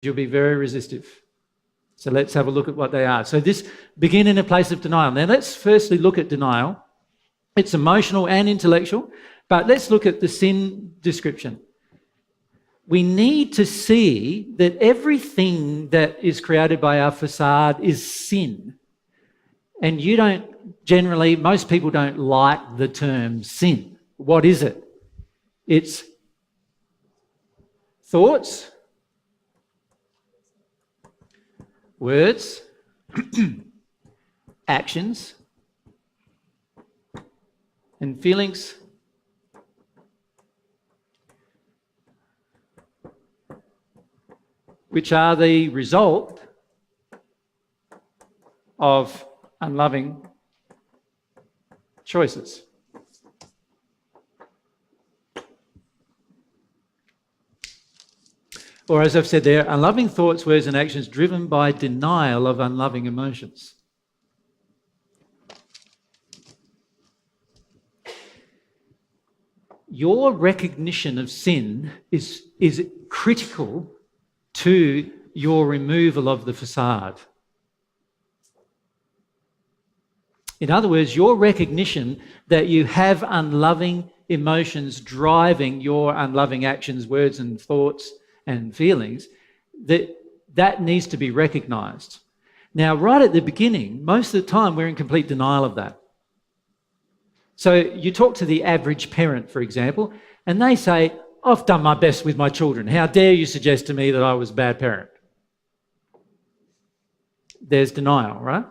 you'll be very resistive. So let's have a look at what they are. So this begin in a place of denial. Now let's firstly look at denial. It's emotional and intellectual, but let's look at the sin description. We need to see that everything that is created by our facade is sin. And you don't generally, most people don't like the term sin. What is it? It's thoughts, words, actions, and feelings, which are the result of unloving choices. Or as I've said there, unloving thoughts, words and actions driven by denial of unloving emotions. Your recognition of sin is critical to your removal of the facade. In other words, your recognition that you have unloving emotions driving your unloving actions, words and thoughts and feelings, that needs to be recognised. Now, right at the beginning, most of the time we're in complete denial of that. So you talk to the average parent, for example, and they say, I've done my best with my children. How dare you suggest to me that I was a bad parent? There's denial, right?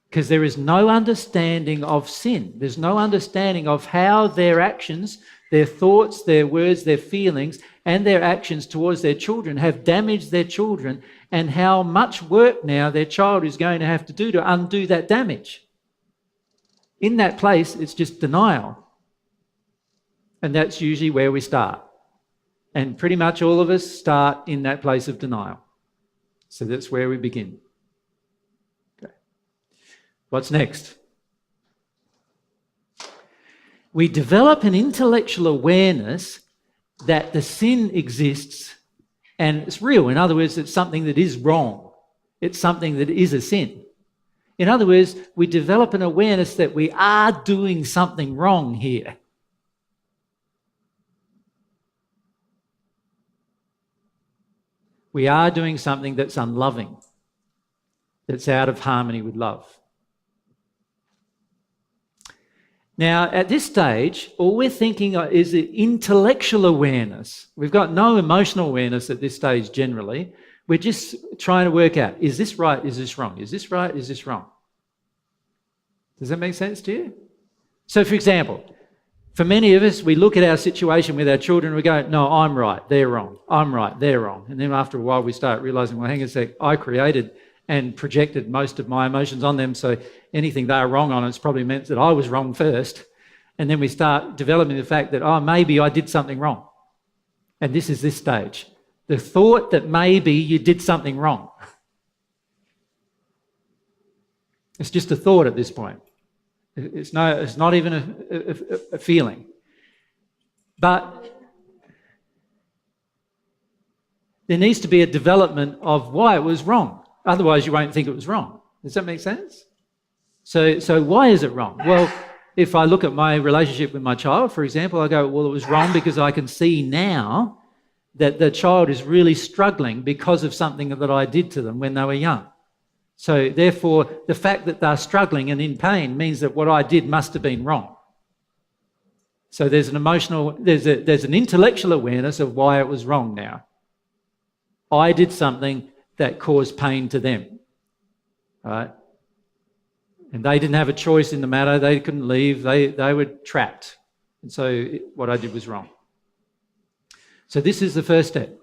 Because there is no understanding of sin. There's no understanding of how their actions, their thoughts, their words, their feelings, and their actions towards their children have damaged their children, and how much work now their child is going to have to do to undo that damage. In that place, it's just denial. And that's usually where we start. And pretty much all of us start in that place of denial. So that's where we begin. Okay. What's next? We develop an intellectual awareness that the sin exists and it's real. In other words, it's something that is wrong. It's something that is a sin. In other words, we develop an awareness that we are doing something wrong here. We are doing something that's unloving, that's out of harmony with love. Now, at this stage, all we're thinking is the intellectual awareness. We've got no emotional awareness at this stage generally. We're just trying to work out, is this right, is this wrong? Is this right, is this wrong? Does that make sense to you? So, for example, for many of us, we look at our situation with our children and we go, no, I'm right, they're wrong. I'm right, they're wrong. And then after a while we start realising, well, hang on a sec, I created and projected most of my emotions on them, so anything they are wrong on, it's probably meant that I was wrong first. And then we start developing the fact that, oh, maybe I did something wrong. And this is this stage. The thought that maybe you did something wrong. It's just a thought at this point. It's not even a feeling. But there needs to be a development of why it was wrong. Otherwise, you won't think it was wrong. Does that make sense? So why is it wrong? Well, if I look at my relationship with my child, for example, I go, well, it was wrong because I can see now that the child is really struggling because of something that I did to them when they were young. So therefore, the fact that they're struggling and in pain means that what I did must have been wrong. So there's an intellectual awareness of why it was wrong now. I did something that caused pain to them, right? And they didn't have a choice in the matter. They couldn't leave. They were trapped. And so what I did was wrong. So this is the first step.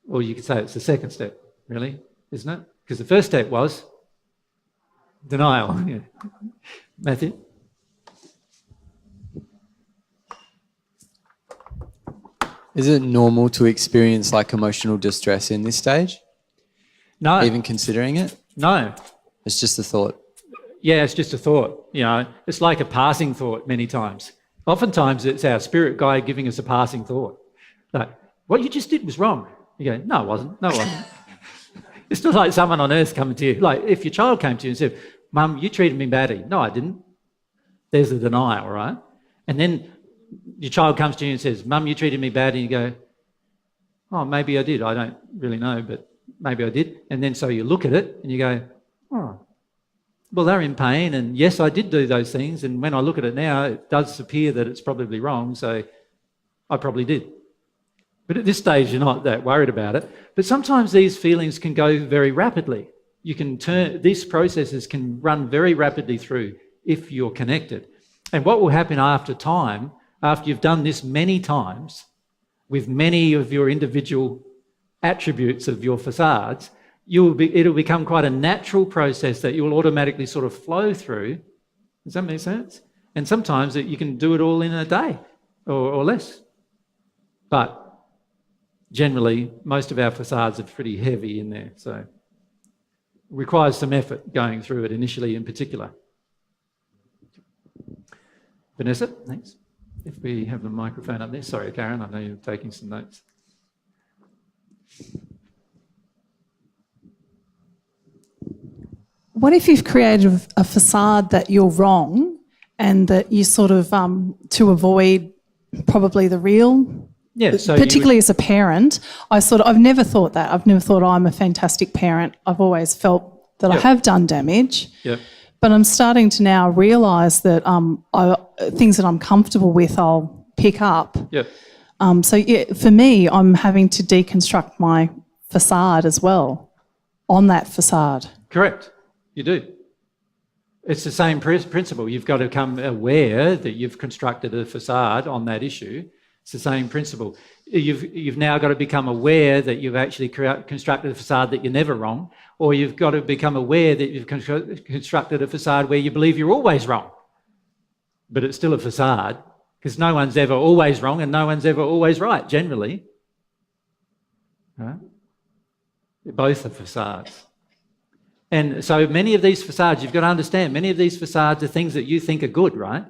Or you could say it's the second step, really, isn't it? Because the first step was denial. Yeah. Matthew? Is it normal to experience like emotional distress in this stage? No. Even considering it? No. It's just a thought. Yeah, it's just a thought. You know, it's like a passing thought many times. Oftentimes it's our spirit guide giving us a passing thought. Like, what you just did was wrong. You go, no, it wasn't. No, it wasn't. It's not like someone on earth coming to you. Like, if your child came to you and said, Mum, you treated me badly. No, I didn't. There's a denial, right? And then your child comes to you and says, Mum, you treated me badly. And you go, oh, maybe I did. I don't really know, but maybe I did. And then so you look at it and you go, oh, well, they're in pain. And yes, I did do those things. And when I look at it now, it does appear that it's probably wrong. So I probably did. But at this stage, you're not that worried about it. But sometimes these feelings can go very rapidly. You can turn, these processes can run very rapidly through if you're connected. And what will happen after time, after you've done this many times, with many of your individual attributes of your facades, it'll become quite a natural process that you'll automatically sort of flow through. Does that make sense? And sometimes you can do it all in a day or less. But generally, most of our facades are pretty heavy in there, so it requires some effort going through it initially in particular. Vanessa, thanks. If we have the microphone up there. Sorry, Karen, I know you're taking some notes. What if you've created a facade that you're wrong and that you sort of, to avoid probably the real? Yeah, so particularly as a parent, I've never thought that. I've never thought I'm a fantastic parent. I've always felt that I have done damage. Yep. But I'm starting to now realise that things that I'm comfortable with, I'll pick up. Yep. So for me, I'm having to deconstruct my facade as well on that facade. Correct. You do. It's the same principle. You've got to become aware that you've constructed a facade on that issue. It's the same principle. You've now got to become aware that you've actually constructed a facade that you're never wrong, or you've got to become aware that you've constructed a facade where you believe you're always wrong. But it's still a facade, because no one's ever always wrong and no one's ever always right, generally. Right? They're both are facades. And so many of these facades, you've got to understand, many of these facades are things that you think are good, right?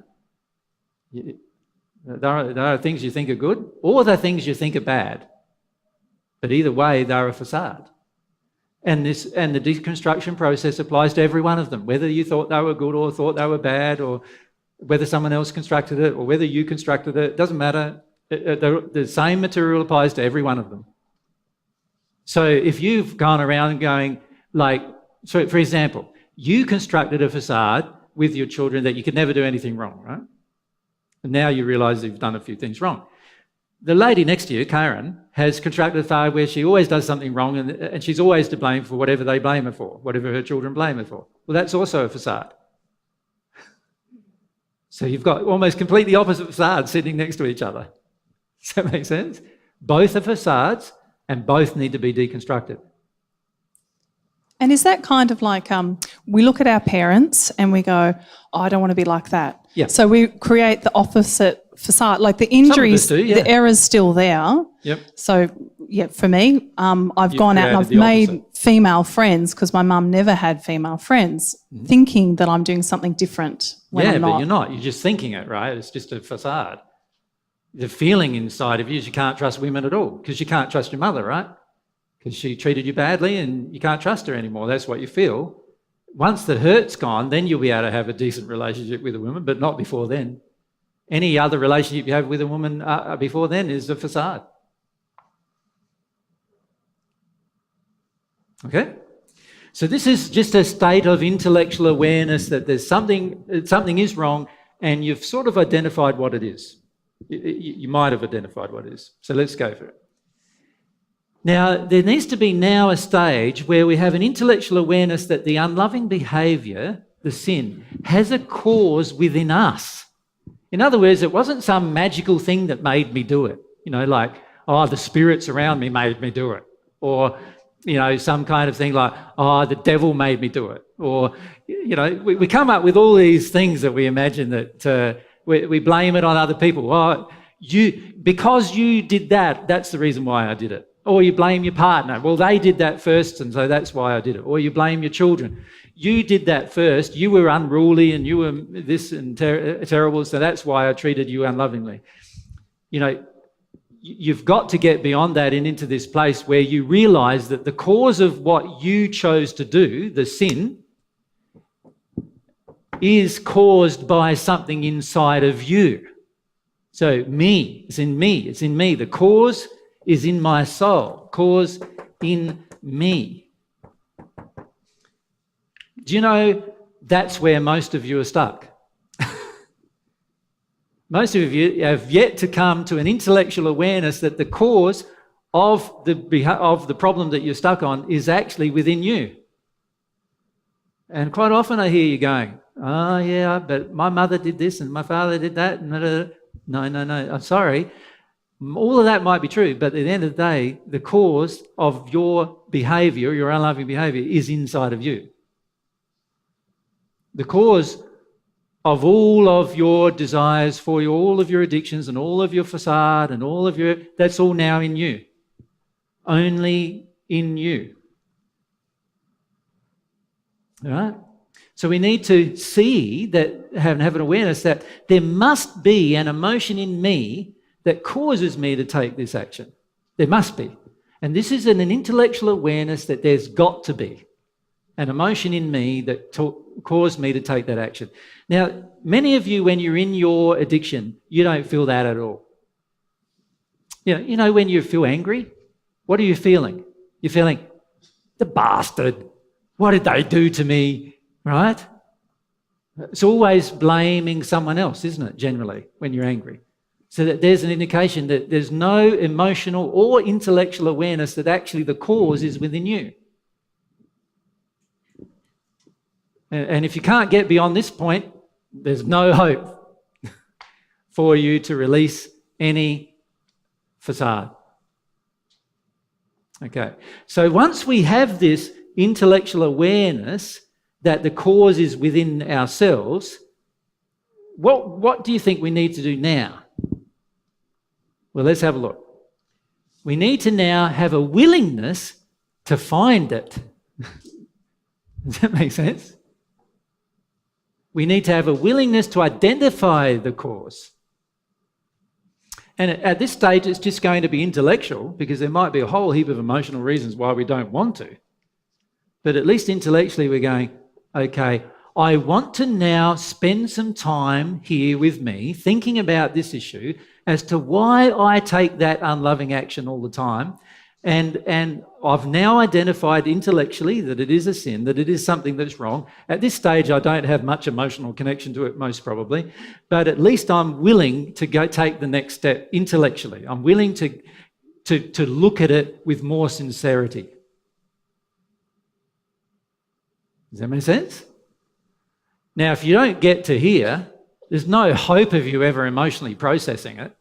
There are things you think are good, or they're things you think are bad. But either way, they're a facade. And the deconstruction process applies to every one of them, whether you thought they were good or thought they were bad, or whether someone else constructed it or whether you constructed it. It doesn't matter. The same material applies to every one of them. So if you've gone around going, so for example, you constructed a facade with your children that you could never do anything wrong, right? And now you realise you've done a few things wrong. The lady next to you, Karen, has constructed a facade where she always does something wrong and she's always to blame for whatever they blame her for, whatever her children blame her for. Well, that's also a facade. So you've got almost completely opposite facades sitting next to each other. Does that make sense? Both are facades and both need to be deconstructed. And is that kind of like we look at our parents and we go, oh, I don't want to be like that. Yeah. So we create the opposite facade, like the injuries, do, yeah. The error's still there. Yep. So, yeah, for me, I've gone out and I've made female friends because my mum never had female friends, thinking that I'm doing something different when I'm not. But you're not. You're just thinking it, right? It's just a facade. The feeling inside of you is you can't trust women at all because you can't trust your mother, right? Because she treated you badly and you can't trust her anymore. That's what you feel. Once the hurt's gone, then you'll be able to have a decent relationship with a woman, but not before then. Any other relationship you have with a woman before then is a facade. Okay? So this is just a state of intellectual awareness that there's something is wrong and you've sort of identified what it is. You might have identified what it is. So let's go for it. Now, there needs to be now a stage where we have an intellectual awareness that the unloving behaviour, the sin, has a cause within us. In other words, it wasn't some magical thing that made me do it. You know, like, oh, the spirits around me made me do it. Or, you know, some kind of thing like, oh, the devil made me do it. Or, you know, we come up with all these things that we imagine that we blame it on other people. Oh, because you did that, that's the reason why I did it. Or you blame your partner. Well, they did that first, and so that's why I did it. Or you blame your children. You did that first. You were unruly and you were this and terrible, so that's why I treated you unlovingly. You know, you've got to get beyond that and into this place where you realize that the cause of what you chose to do, the sin, is caused by something inside of you. So it's in me. The cause is in my soul, cause in me. Do you know that's where most of you are stuck? Most of you have yet to come to an intellectual awareness that the cause of the problem that you're stuck on is actually within you. And quite often I hear you going, oh yeah, but my mother did this and my father did that. No, I'm sorry. All of that might be true, but at the end of the day, the cause of your behavior, your unloving behavior, is inside of you. The cause of all of your desires for you, all of your addictions and all of your facade and all of your, that's all now in you. Only in you. All right? So we need to see that, have an awareness that there must be an emotion in me that causes me to take this action. There must be. And this is an intellectual awareness that there's got to be an emotion in me that caused me to take that action. Now, many of you, when you're in your addiction, you don't feel that at all. You know when you feel angry, what are you feeling? You're feeling, the bastard, what did they do to me, right? It's always blaming someone else, isn't it, generally, when you're angry? So that there's an indication that there's no emotional or intellectual awareness that actually the cause is within you. And if you can't get beyond this point, there's no hope for you to release any facade. Okay, so once we have this intellectual awareness that the cause is within ourselves, what do you think we need to do now? Well, let's have a look. We need to now have a willingness to find it. Does that make sense? We need to have a willingness to identify the cause. And at this stage, it's just going to be intellectual because there might be a whole heap of emotional reasons why we don't want to. But at least intellectually, we're going, okay, I want to now spend some time here with me thinking about this issue as to why I take that unloving action all the time. And I've now identified intellectually that it is a sin, that it is something that's wrong. At this stage, I don't have much emotional connection to it, most probably, but at least I'm willing to go take the next step intellectually. I'm willing to look at it with more sincerity. Does that make sense? Now, if you don't get to here, there's no hope of you ever emotionally processing it.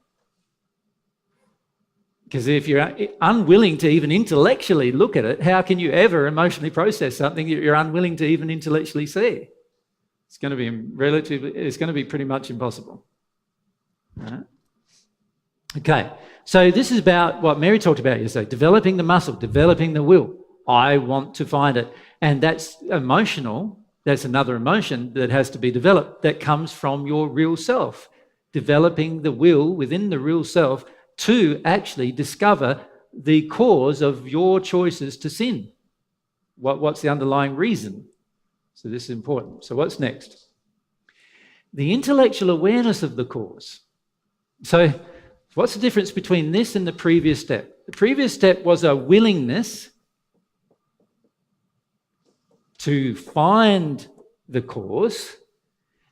Because if you're unwilling to even intellectually look at it, how can you ever emotionally process something that you're unwilling to even intellectually see? It's going to be pretty much impossible. All right? Okay, so this is about what Mary talked about yesterday, developing the muscle, developing the will. I want to find it. And that's emotional. That's another emotion that has to be developed that comes from your real self. Developing the will within the real self to actually discover the cause of your choices to sin. What's the underlying reason? So this is important. So what's next? The intellectual awareness of the cause. So what's the difference between this and the previous step? The previous step was a willingness to find the cause.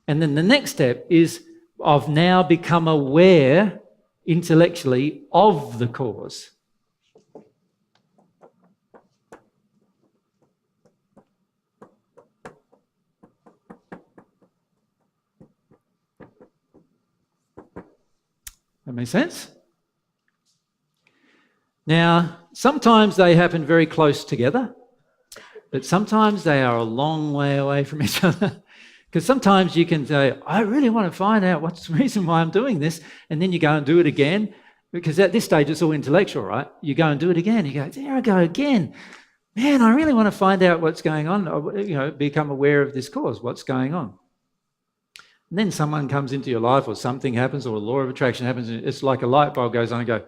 And then the next step is I've now become aware intellectually of the cause. That makes sense? Now, sometimes they happen very close together, but sometimes they are a long way away from each other. Because sometimes you can say, I really want to find out what's the reason why I'm doing this, and then you go and do it again, because at this stage it's all intellectual, right? You go and do it again, you go, there I go again. Man, I really want to find out what's going on, become aware of this cause, what's going on. And then someone comes into your life or something happens or a law of attraction happens, and it's like a light bulb goes on and go,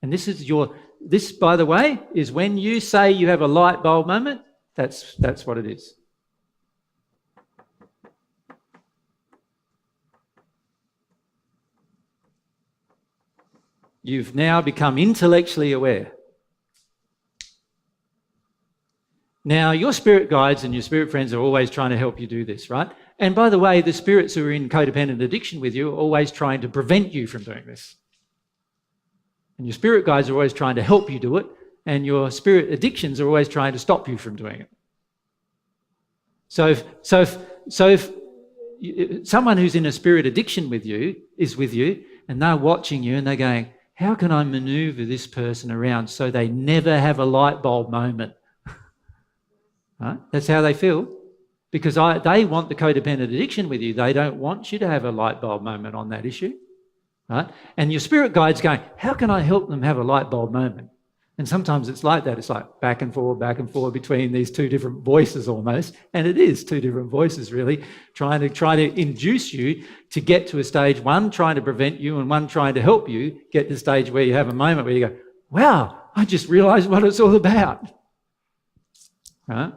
And this, by the way, is when you say you have a light bulb moment, that's what it is. You've now become intellectually aware. Now, your spirit guides and your spirit friends are always trying to help you do this, right? And by the way, the spirits who are in codependent addiction with you are always trying to prevent you from doing this. And your spirit guides are always trying to help you do it, and your spirit addictions are always trying to stop you from doing it. So if someone who's in a spirit addiction is with you, and they're watching you and they're going, how can I maneuver this person around so they never have a light bulb moment? Right? That's how they feel, because they want the codependent addiction with you. They don't want you to have a light bulb moment on that issue. Right? And your spirit guide's going, how can I help them have a light bulb moment? And sometimes it's like that. It's like back and forth between these two different voices almost. And it is two different voices really, trying to induce you to get to a stage, one trying to prevent you and one trying to help you get to the stage where you have a moment where you go, wow, I just realised what it's all about. Right?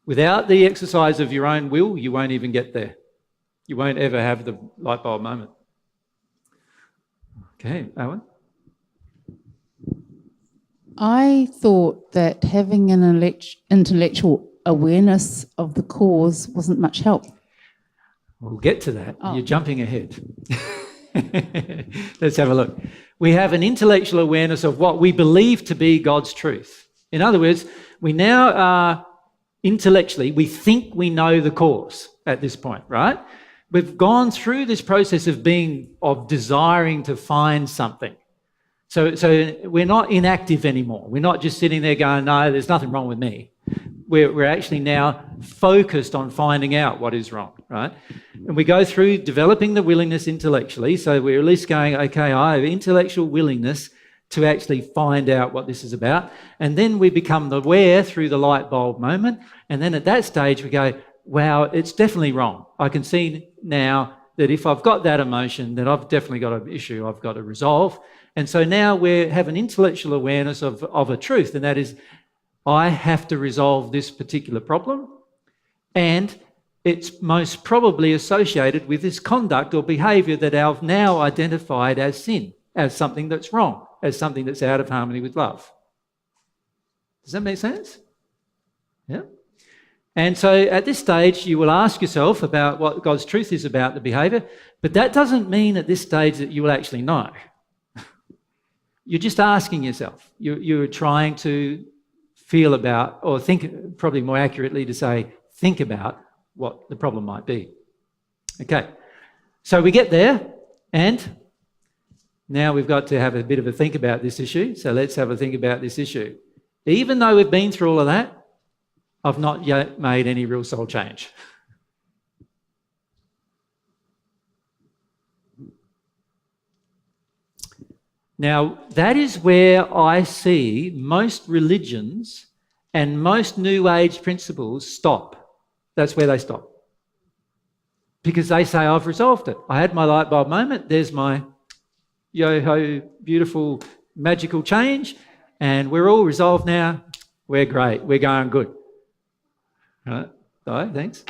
Without the exercise of your own will, you won't even get there. You won't ever have the light bulb moment. Okay, Owen? I thought that having an intellectual awareness of the cause wasn't much help. We'll get to that. Oh. You're jumping ahead. Let's have a look. We have an intellectual awareness of what we believe to be God's truth. In other words, we now are intellectually, we think we know the cause at this point, right? We've gone through this process of desiring to find something. So we're not inactive anymore. We're not just sitting there going, no, there's nothing wrong with me. We're actually now focused on finding out what is wrong, right? And we go through developing the willingness intellectually. So we're at least going, okay, I have intellectual willingness to actually find out what this is about. And then we become aware through the light bulb moment. And then at that stage we go, wow, it's definitely wrong. I can see now that if I've got that emotion, then I've definitely got an issue I've got to resolve. And so now we have an intellectual awareness of a truth, and that is, I have to resolve this particular problem, and it's most probably associated with this conduct or behaviour that I've now identified as sin, as something that's wrong, as something that's out of harmony with love. Does that make sense? Yeah. And so at this stage, you will ask yourself about what God's truth is about the behaviour, but that doesn't mean at this stage that you will actually know. You're just asking yourself. You're trying to feel about, or think, probably more accurately to say, think about what the problem might be. Okay, so we get there, and now we've got to have a bit of a think about this issue. So let's have a think about this issue. Even though we've been through all of that, I've not yet made any real soul change. Now, that is where I see most religions and most New Age principles stop. That's where they stop. Because they say, I've resolved it. I had my light bulb moment. There's my yo-ho, beautiful, magical change. And we're all resolved now. We're great. We're going good. All right. Bye. Thanks.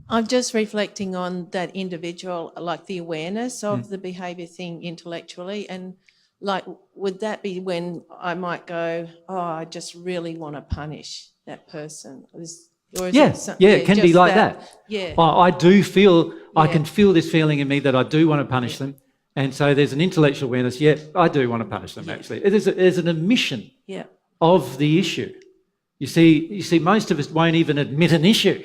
I'm just reflecting on that individual, like the awareness of the behaviour thing intellectually, and like, would that be when I might go, oh, I just really want to punish that person? It can be like that. Yeah. I do feel, I can feel this feeling in me that I do want to punish them. And so there's an intellectual awareness, I do want to punish them actually. There's an admission of the issue. You see, most of us won't even admit an issue.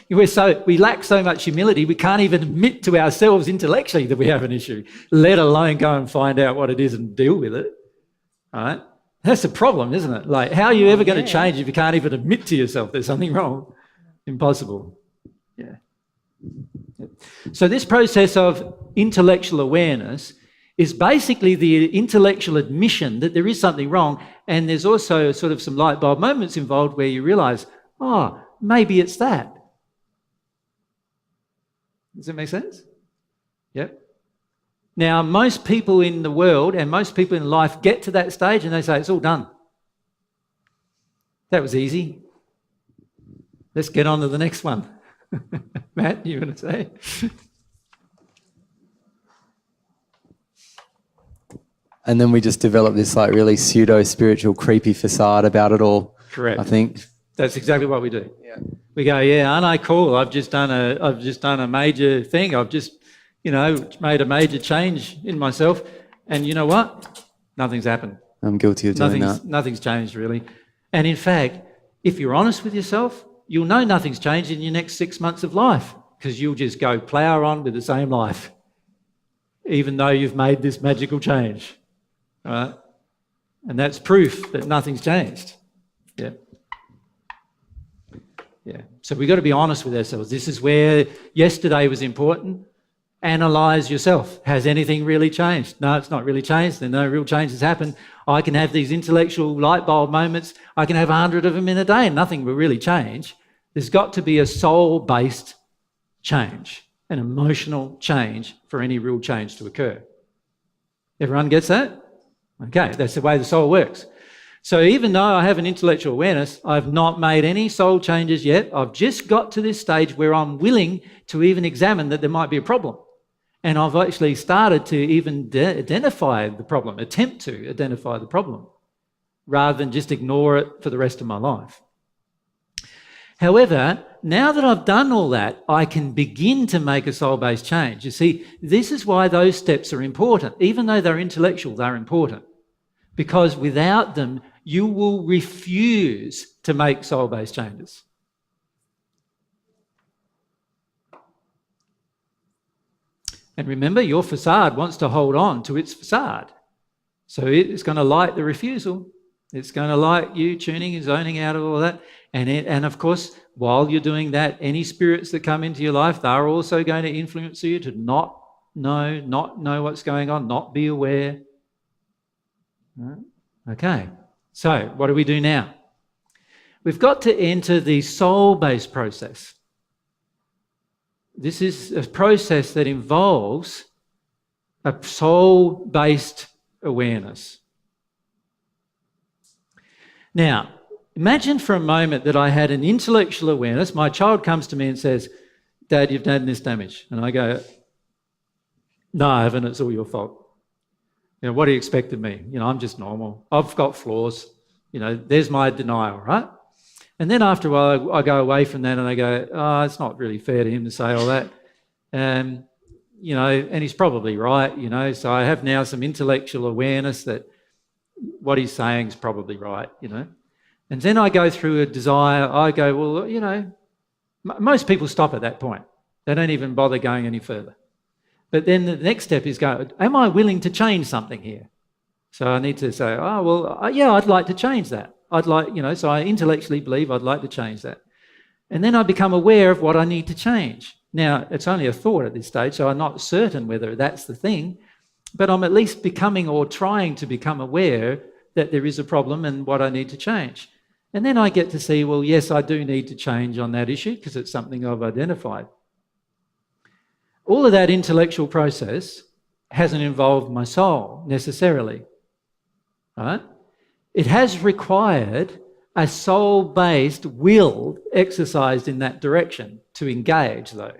We lack so much humility, we can't even admit to ourselves intellectually that we have an issue, let alone go and find out what it is and deal with it. All right? That's the problem, isn't it? Like, how are you ever going to change if you can't even admit to yourself there's something wrong? Impossible. Yeah. So this process of intellectual awareness is basically the intellectual admission that there is something wrong, and there's also sort of some light bulb moments involved where you realise, maybe it's that. Does that make sense? Yep. Now, most people in the world and most people in life get to that stage and they say, it's all done. That was easy. Let's get on to the next one. Matt, you want to say? And then we just develop this like really pseudo-spiritual, creepy facade about it all. Correct. I think. That's exactly what we do. Yeah. We go, yeah, aren't I cool? I've just done a major thing. I've just, made a major change in myself. And you know what? Nothing's happened. I'm guilty of doing that. Nothing's changed really. And in fact, if you're honest with yourself, you'll know nothing's changed in your next 6 months of life, because you'll just go plough on with the same life, even though you've made this magical change. Right? And that's proof that nothing's changed. Yeah. Yeah. So we've got to be honest with ourselves. This is where yesterday was important. Analyse yourself. Has anything really changed? No, it's not really changed. Then no real change has happened. I can have these intellectual light bulb moments. I can have 100 of them in a day and nothing will really change. There's got to be a soul-based change, an emotional change for any real change to occur. Everyone gets that? Okay, that's the way the soul works. So even though I have an intellectual awareness, I've not made any soul changes yet. I've just got to this stage where I'm willing to even examine that there might be a problem. And I've actually started to even identify the problem, attempt to identify the problem, rather than just ignore it for the rest of my life. However, now that I've done all that, I can begin to make a soul-based change. You see, this is why those steps are important. Even though they're intellectual, they're important. Because without them, you will refuse to make soul-based changes. And remember, your facade wants to hold on to its facade. So it's going to like the refusal. It's going to like you tuning and zoning out of all that. And of course, while you're doing that, any spirits that come into your life, they're also going to influence you to not know what's going on, not be aware. Okay, so what do we do now? We've got to enter the soul-based process. This is a process that involves a soul-based awareness. Now, imagine for a moment that I had an intellectual awareness. My child comes to me and says, Dad, you've done this damage. And I go, no, I haven't. It's all your fault. What do you expect of me? I'm just normal. I've got flaws. There's my denial, right? And then after a while, I go away from that and I go, oh, it's not really fair to him to say all that. And he's probably right, so I have now some intellectual awareness that what he's saying is probably right, And then I go through a desire. I go, well, most people stop at that point. They don't even bother going any further. But then the next step is go, am I willing to change something here? So I need to say, oh, well, yeah, I'd like to change that. I'd like, so I intellectually believe I'd like to change that. And then I become aware of what I need to change. Now, it's only a thought at this stage, so I'm not certain whether that's the thing, but I'm at least becoming or trying to become aware that there is a problem and what I need to change. And then I get to see, well, yes, I do need to change on that issue because it's something I've identified. All of that intellectual process hasn't involved my soul necessarily, right? It has required a soul-based will exercised in that direction to engage, though.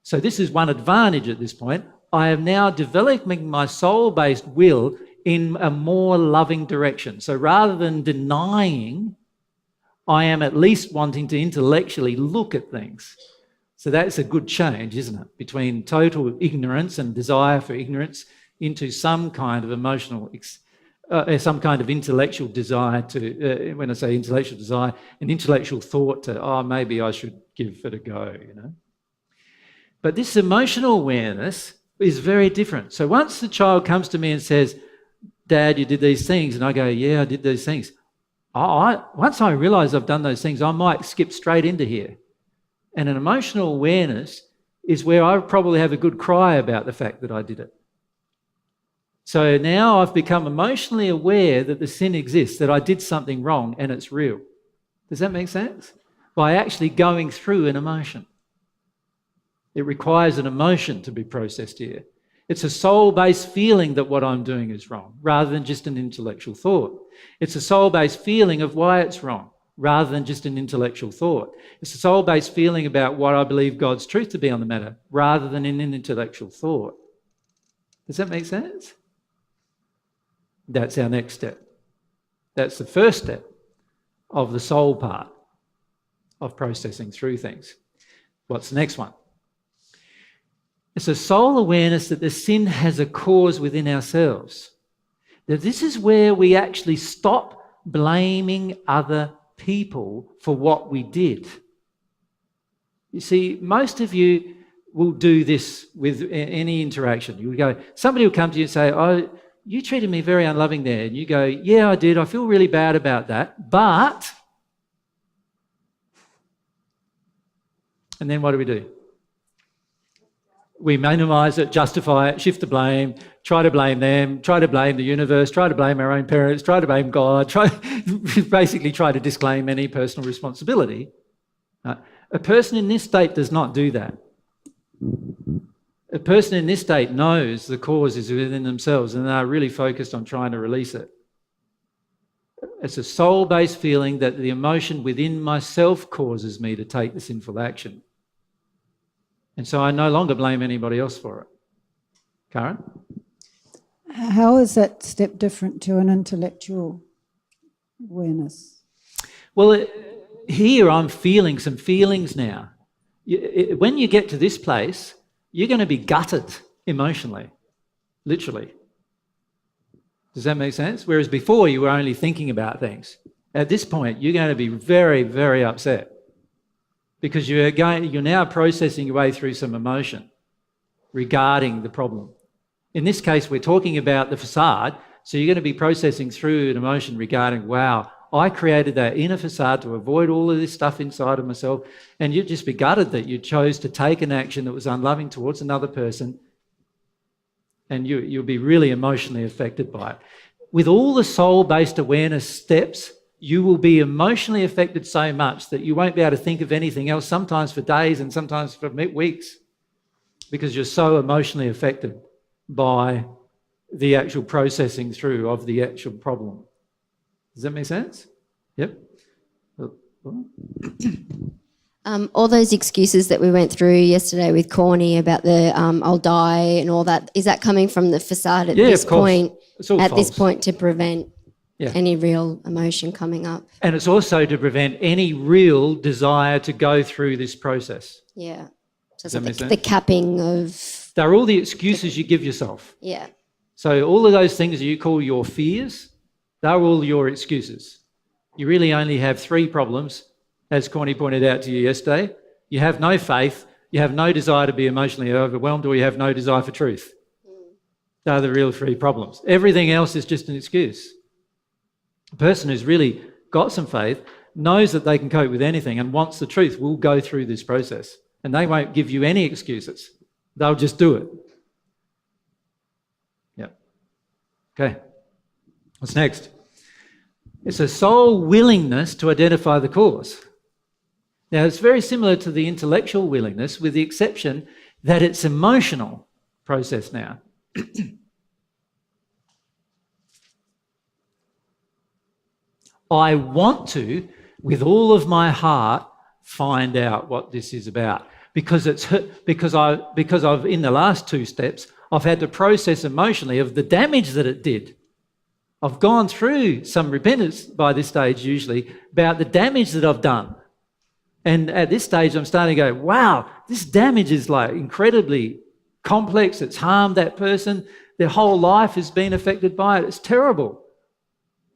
So this is one advantage at this point. I am now developing my soul-based will in a more loving direction. So rather than denying, I am at least wanting to intellectually look at things. So that's a good change, isn't it? Between total ignorance and desire for ignorance into some kind of emotional, some kind of intellectual desire to, when I say intellectual desire, an intellectual thought to, oh, maybe I should give it a go, But this emotional awareness is very different. So once the child comes to me and says, Dad, you did these things, and I go, yeah, I did those things. Once I realise I've done those things, I might skip straight into here. And an emotional awareness is where I probably have a good cry about the fact that I did it. So now I've become emotionally aware that the sin exists, that I did something wrong and it's real. Does that make sense? By actually going through an emotion. It requires an emotion to be processed here. It's a soul-based feeling that what I'm doing is wrong, rather than just an intellectual thought. It's a soul-based feeling of why it's wrong, rather than just an intellectual thought. It's a soul-based feeling about what I believe God's truth to be on the matter, rather than in an intellectual thought. Does that make sense? That's our next step. That's the first step of the soul part of processing through things. What's the next one? It's a soul awareness that the sin has a cause within ourselves. Now, this is where we actually stop blaming other people for what we did. You see, most of you will do this with any interaction. You go, somebody will come to you and say, oh, you treated me very unloving there. And you go, yeah, I did. I feel really bad about that. But, and then what do? We minimise it, justify it, shift the blame, try to blame them, try to blame the universe, try to blame our own parents, try to blame God, basically try to disclaim any personal responsibility. A person in this state does not do that. A person in this state knows the cause is within themselves and they are really focused on trying to release it. It's a soul-based feeling that the emotion within myself causes me to take the sinful action. And so I no longer blame anybody else for it. Karen? How is that step different to an intellectual awareness? Well, here I'm feeling some feelings now. When you get to this place, you're going to be gutted emotionally, literally. Does that make sense? Whereas before you were only thinking about things. At this point, you're going to be very, very upset because you're now processing your way through some emotion regarding the problem. In this case, we're talking about the facade, so you're going to be processing through an emotion regarding, wow, I created that inner facade to avoid all of this stuff inside of myself, and you'd just be gutted that you chose to take an action that was unloving towards another person, and you'll be really emotionally affected by it. With all the soul-based awareness steps, you will be emotionally affected so much that you won't be able to think of anything else, sometimes for days and sometimes for weeks, because you're so emotionally affected by the actual processing through of the actual problem. Does that make sense? Yep. All those excuses that we went through yesterday with Corny about the I'll die and all that, is that coming from the facade at this point? It's all at false. this point to prevent any real emotion coming up? And it's also to prevent any real desire to go through this process. Yeah. So Does that make sense? the capping of... They're all the excuses you give yourself. Yeah. So all of those things that you call your fears, they're all your excuses. You really only have 3 problems, as Corny pointed out to you yesterday. You have no faith, you have no desire to be emotionally overwhelmed, or you have no desire for truth. They're the real 3 problems. Everything else is just an excuse. A person who's really got some faith knows that they can cope with anything and wants the truth will go through this process. And they won't give you any excuses. They'll just do it. Yeah. Okay. What's next? It's a soul willingness to identify the cause. Now, it's very similar to the intellectual willingness, with the exception that it's emotional process now. I want to, with all of my heart, find out what this is about, because I've in the last 2 steps, I've had to process emotionally of the damage that it did. I've gone through some repentance by this stage usually about the damage that I've done. And at this stage, I'm starting to go, wow, this damage is like incredibly complex. It's harmed that person. Their whole life has been affected by it. It's terrible.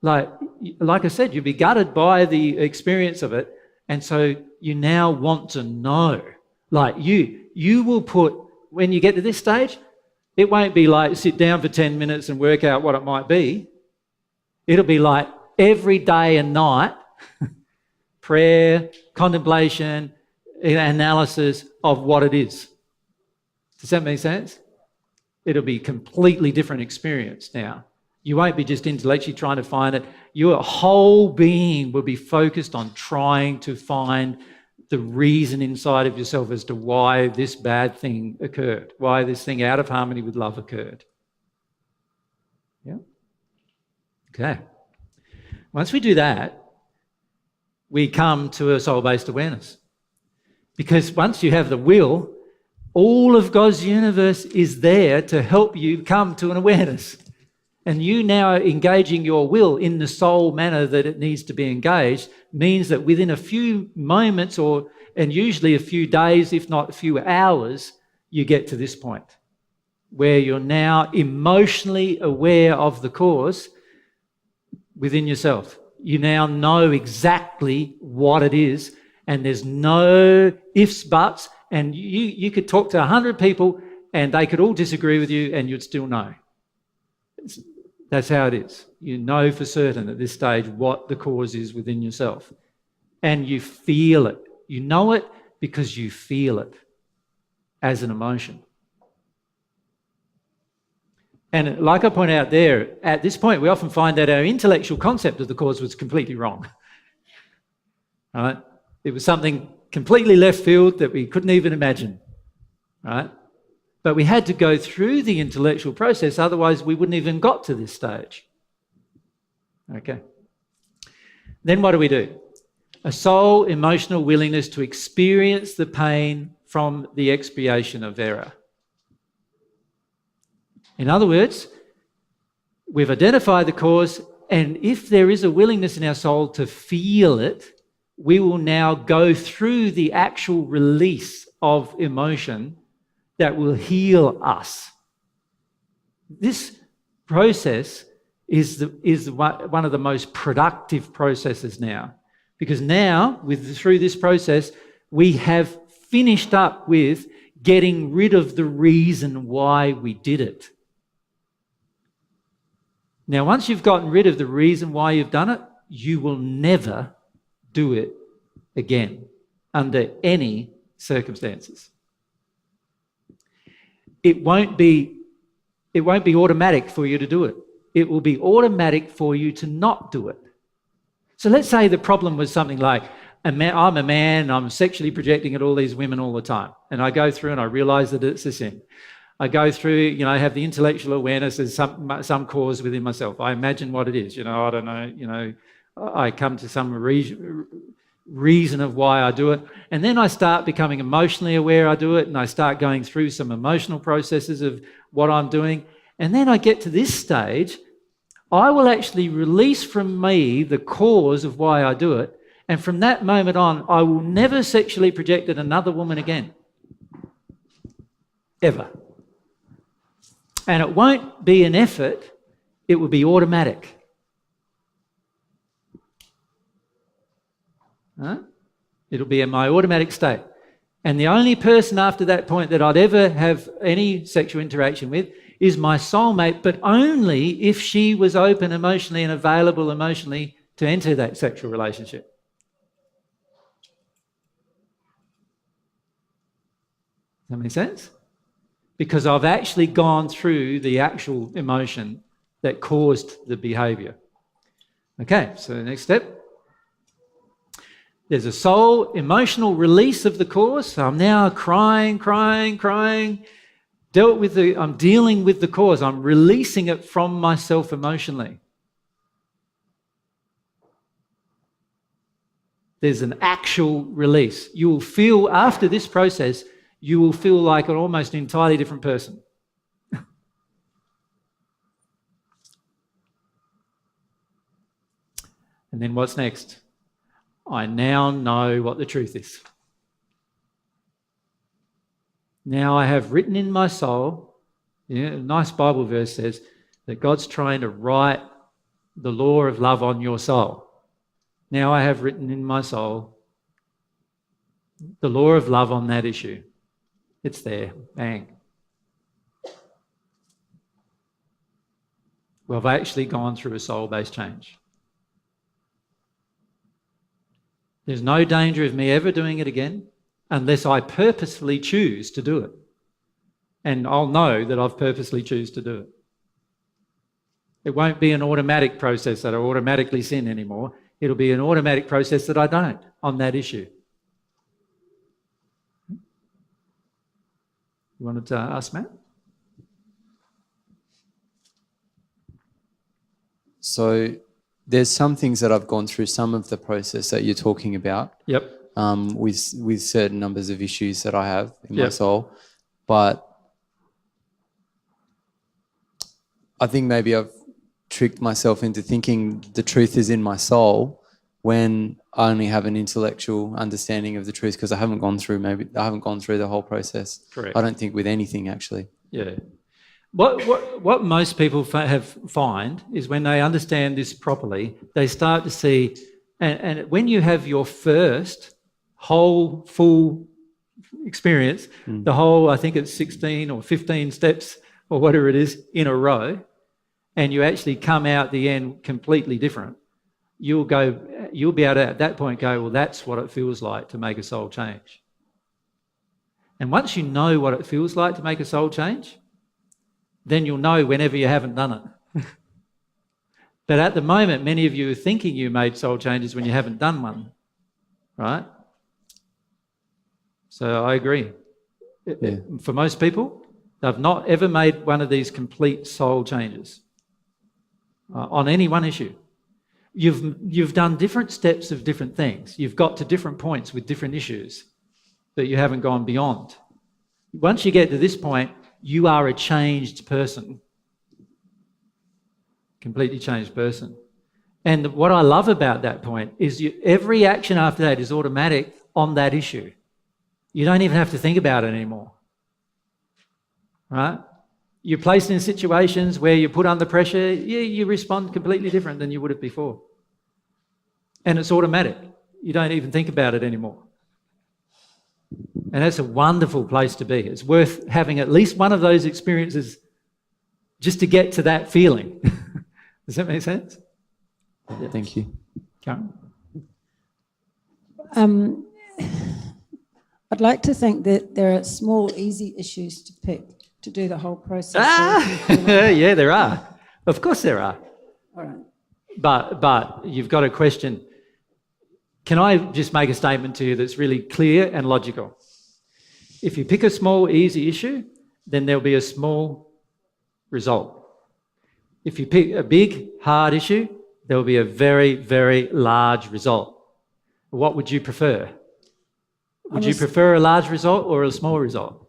Like I said, you'll be gutted by the experience of it. And so you now want to know. Like you will put, when you get to this stage, it won't be like sit down for 10 minutes and work out what it might be. It'll be like every day and night, prayer, contemplation, analysis of what it is. Does that make sense? It'll be a completely different experience now. You won't be just intellectually trying to find it. Your whole being will be focused on trying to find the reason inside of yourself as to why this bad thing occurred, why this thing out of harmony with love occurred. Yeah? Okay. Once we do that, we come to a soul-based awareness. Because once you have the will, all of God's universe is there to help you come to an awareness. And you now engaging your will in the soul manner that it needs to be engaged means that within a few moments and usually a few days, if not a few hours, you get to this point where you're now emotionally aware of the cause within yourself. You now know exactly what it is, and there's no ifs, buts, and you could talk to 100 people and they could all disagree with you and you'd still know. That's how it is. You know for certain at this stage what the cause is within yourself. And you feel it. You know it because you feel it as an emotion. And like I point out there, at this point, we often find that our intellectual concept of the cause was completely wrong. Right? It was something completely left field that we couldn't even imagine. Right? But we had to go through the intellectual process, otherwise we wouldn't even got to this stage. Okay. Then what do? A soul emotional willingness to experience the pain from the expiation of error. In other words, we've identified the cause, and if there is a willingness in our soul to feel it, we will now go through the actual release of emotion that will heal us. This process is one of the most productive processes now, because now, through this process, we have finished up with getting rid of the reason why we did it. Now, once you've gotten rid of the reason why you've done it, you will never do it again under any circumstances. It won't be automatic for you to do it. It will be automatic for you to not do it. So let's say the problem was something like, I'm a man, I'm sexually projecting at all these women all the time. And I go through and I realise that it's a sin. I go through, I have the intellectual awareness as some cause within myself. I imagine what it is, I don't know, I come to some reason of why I do it. And then I start becoming emotionally aware I do it, and I start going through some emotional processes of what I'm doing. And then I get to this stage, I will actually release from me the cause of why I do it. And from that moment on, I will never sexually project at another woman again. Ever. And it won't be an effort, it will be automatic. Huh? It'll be in my automatic state. And the only person after that point that I'd ever have any sexual interaction with is my soulmate, but only if she was open emotionally and available emotionally to enter that sexual relationship. Does that make sense? Because I've actually gone through the actual emotion that caused the behaviour. Okay, so the next step. There's a soul emotional release of the cause. So I'm now crying. I'm dealing with the cause. I'm releasing it from myself emotionally. There's an actual release. You will feel, after this process, you will feel like an almost entirely different person. And then what's next? I now know what the truth is. Now I have written in my soul, a nice Bible verse says that God's trying to write the law of love on your soul. Now I have written in my soul the law of love on that issue. It's there. Bang. Well, I've actually gone through a soul-based change. There's no danger of me ever doing it again unless I purposefully choose to do it. And I'll know that I've purposely choose to do it. It won't be an automatic process that I automatically sin anymore. It'll be an automatic process that I don't on that issue. You wanted to ask Matt? So there's some things that I've gone through, some of the process that you're talking about. Yep. With certain numbers of issues that I have in my Yep. soul. But I think maybe I've tricked myself into thinking the truth is in my soul when I only have an intellectual understanding of the truth, because I haven't gone through the whole process. Correct. I don't think with anything, actually. Yeah. What most people find is when they understand this properly, they start to see, and when you have your first whole full experience, the whole, I think it's 16 or 15 steps or whatever it is in a row, and you actually come out the end completely different, you'll be able to at that point go, well, that's what it feels like to make a soul change. And once you know what it feels like to make a soul change, then you'll know whenever you haven't done it. But at the moment, many of you are thinking you made soul changes when you haven't done one, right? So I agree. Yeah. For most people, they've not ever made one of these complete soul changes on any one issue. You've done different steps of different things. You've got to different points with different issues, but you haven't gone beyond. Once you get to this point, you are a changed person. Completely changed person. And what I love about that point is every action after that is automatic on that issue. You don't even have to think about it anymore. Right? You're placed in situations where you're put under pressure, you respond completely different than you would have before. And it's automatic. You don't even think about it anymore. And that's a wonderful place to be. It's worth having at least one of those experiences just to get to that feeling. Does that make sense? Yeah. Thank you. Karen? I'd like to think that there are small, easy issues to pick to do the whole process. Yeah, there are. Of course there are. All right. But you've got to question, can I just make a statement to you that's really clear and logical? If you pick a small, easy issue, then there'll be a small result. If you pick a big, hard issue, there will be a very, very large result. What would you prefer? Would you prefer a large result or a small result?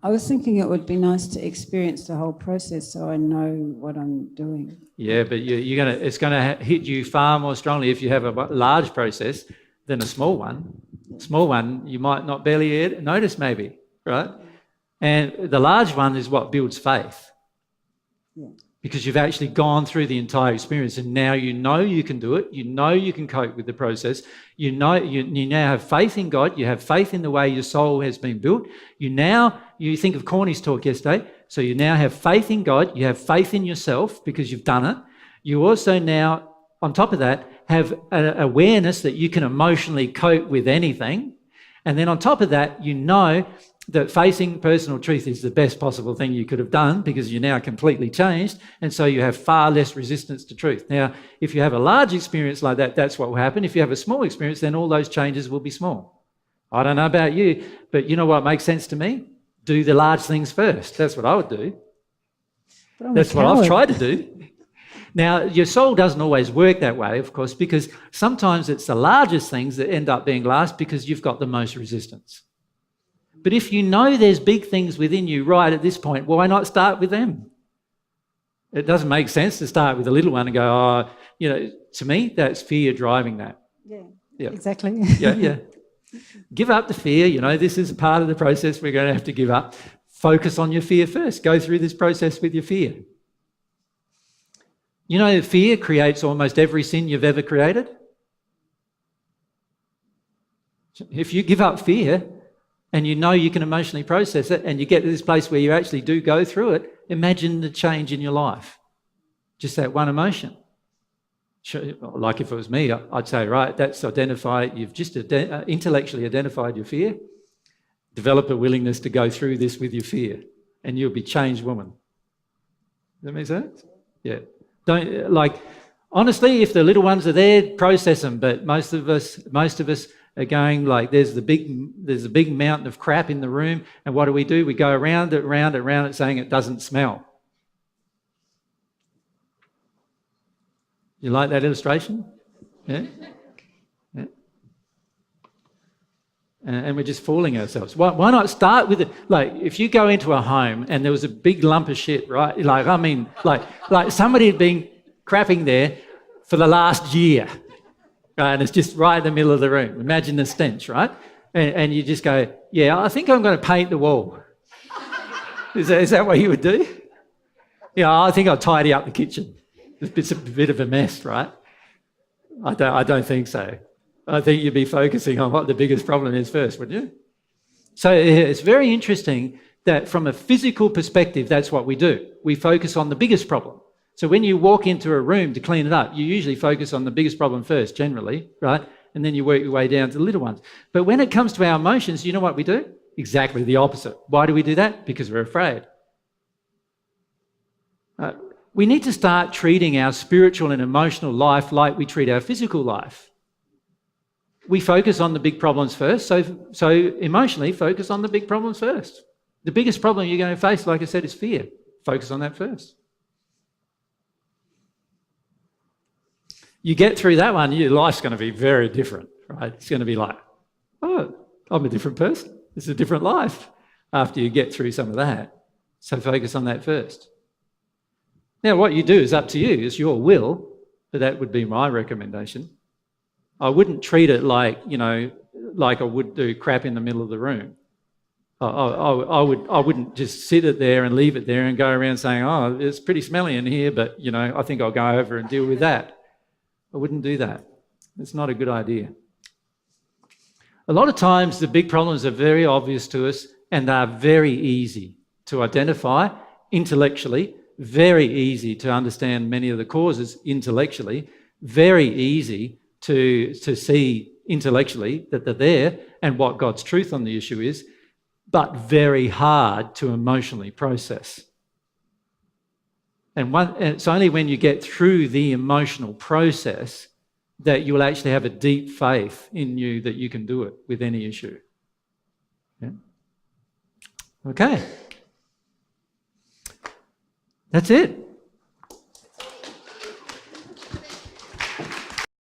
I was thinking it would be nice to experience the whole process so I know what I'm doing. Yeah, but it's gonna hit you far more strongly if you have a large process than a small one. Small one, you might not barely notice maybe, right? And the large one is what builds faith. Yeah. Because you've actually gone through the entire experience and now you know you can do it, you know you can cope with the process, you know you now have faith in God, you have faith in the way your soul has been built. You think of Corny's talk yesterday, so you now have faith in God, you have faith in yourself because you've done it. You also now, on top of that, have an awareness that you can emotionally cope with anything. And then on top of that, you know that facing personal truth is the best possible thing you could have done because you're now completely changed, and so you have far less resistance to truth. Now, if you have a large experience like that, that's what will happen. If you have a small experience, then all those changes will be small. I don't know about you, but you know what makes sense to me? Do the large things first. That's what I would do. That's what I've tried to do. Now, your soul doesn't always work that way, of course, because sometimes it's the largest things that end up being last because you've got the most resistance. But if you know there's big things within you right at this point, why not start with them? It doesn't make sense to start with a little one and go, to me, that's fear driving that. Yeah. Exactly. Yeah. Give up the fear. This is a part of the process we're going to have to give up. Focus on your fear first. Go through this process with your fear. Fear creates almost every sin you've ever created. If you give up fear, and you know you can emotionally process it, and you get to this place where you actually do go through it, imagine the change in your life. Just that one emotion. Like if it was me, I'd say, right, that's identified, you've just intellectually identified your fear. Develop a willingness to go through this with your fear, and you'll be changed woman. Does that make sense? Yeah. Honestly, if the little ones are there, process them, but most of us, are going like there's a big mountain of crap in the room, and what do? We go around it, saying it doesn't smell. You like that illustration? Yeah? Yeah. And we're just fooling ourselves. Why not start with it? Like, if you go into a home and there was a big lump of shit, right? Like, I mean, like somebody had been crapping there for the last year, right? And it's just right in the middle of the room. Imagine the stench, right? And you just go, yeah, I think I'm going to paint the wall. Is that what you would do? Yeah, I think I'll tidy up the kitchen. It's a bit of a mess, right? I don't think so. I think you'd be focusing on what the biggest problem is first, wouldn't you? So it's very interesting that from a physical perspective, that's what we do. We focus on the biggest problem. So when you walk into a room to clean it up, you usually focus on the biggest problem first, generally, right? And then you work your way down to the little ones. But when it comes to our emotions, you know what we do? Exactly the opposite. Why do we do that? Because we're afraid. We need to start treating our spiritual and emotional life like we treat our physical life. We focus on the big problems first, so emotionally focus on the big problems first. The biggest problem you're going to face, like I said, is fear. Focus on that first. You get through that one, your life's going to be very different, right? It's going to be like, oh, I'm a different person. It's a different life after you get through some of that. So focus on that first. Now, what you do is up to you. It's your will, but that would be my recommendation. I wouldn't treat it like, like I would do crap in the middle of the room. I wouldn't just sit it there and leave it there and go around saying, oh, it's pretty smelly in here, but, I think I'll go over and deal with that. I wouldn't do that. It's not a good idea. A lot of times the big problems are very obvious to us and they're very easy to identify intellectually, very easy to understand many of the causes intellectually, very easy to see intellectually that they're there and what God's truth on the issue is, but very hard to emotionally process. And it's only when you get through the emotional process that you will actually have a deep faith in you that you can do it with any issue. Yeah? Okay. That's it.